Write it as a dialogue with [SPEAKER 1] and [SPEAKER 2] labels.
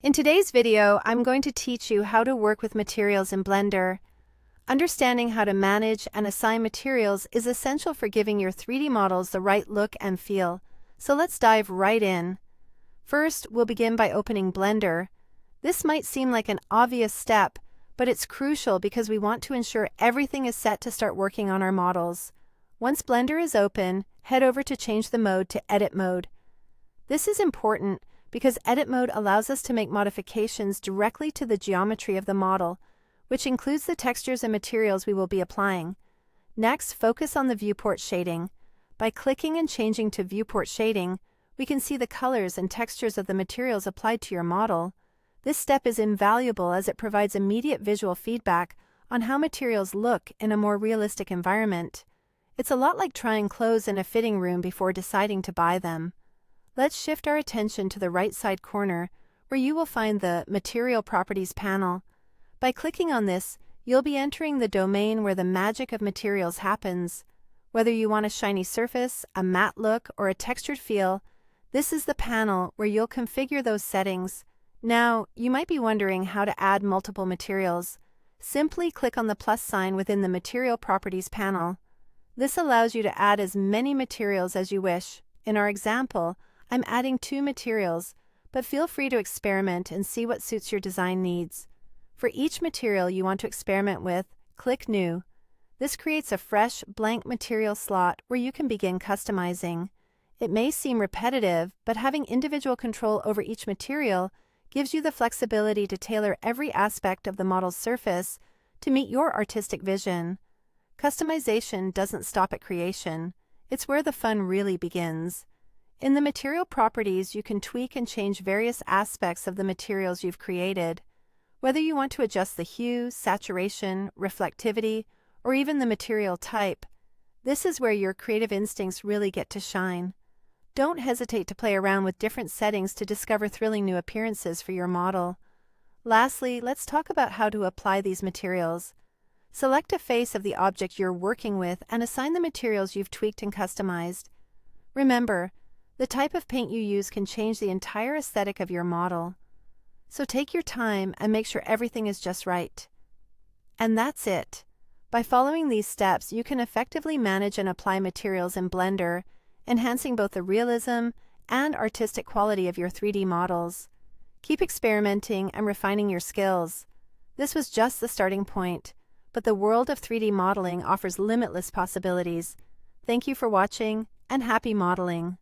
[SPEAKER 1] In today's video, I'm going to teach you how to work with materials in Blender. Understanding how to manage and assign materials is essential for giving your 3D models the right look and feel. So let's dive right in. First, we'll begin by opening Blender. This might seem like an obvious step, but it's crucial because we want to ensure everything is set to start working on our models. Once Blender is open, head over to change the mode to Edit Mode. This is important because Edit Mode allows us to make modifications directly to the geometry of the model, which includes the textures and materials we will be applying. Next, focus on the viewport shading. By clicking and changing to viewport shading, we can see the colors and textures of the materials applied to your model. This step is invaluable as it provides immediate visual feedback on how materials look in a more realistic environment. It's a lot like trying clothes in a fitting room before deciding to buy them. Let's shift our attention to the right side corner, where you will find the Material Properties panel. By clicking on this, you'll be entering the domain where the magic of materials happens. Whether you want a shiny surface, a matte look, or a textured feel, this is the panel where you'll configure those settings. Now, you might be wondering how to add multiple materials. Simply click on the plus sign within the Material Properties panel. This allows you to add as many materials as you wish. In our example, I'm adding 2 materials, but feel free to experiment and see what suits your design needs. For each material you want to experiment with, click New. This creates a fresh, blank material slot where you can begin customizing. It may seem repetitive, but having individual control over each material gives you the flexibility to tailor every aspect of the model's surface to meet your artistic vision. Customization doesn't stop at creation. It's where the fun really begins. In the Material Properties, you can tweak and change various aspects of the materials you've created. Whether you want to adjust the hue, saturation, reflectivity, or even the material type, this is where your creative instincts really get to shine. Don't hesitate to play around with different settings to discover thrilling new appearances for your model. Lastly, let's talk about how to apply these materials. Select a face of the object you're working with and assign the materials you've tweaked and customized. Remember, the type of paint you use can change the entire aesthetic of your model. So take your time and make sure everything is just right. And that's it. By following these steps, you can effectively manage and apply materials in Blender, enhancing both the realism and artistic quality of your 3D models. Keep experimenting and refining your skills. This was just the starting point, but the world of 3D modeling offers limitless possibilities. Thank you for watching, and happy modeling!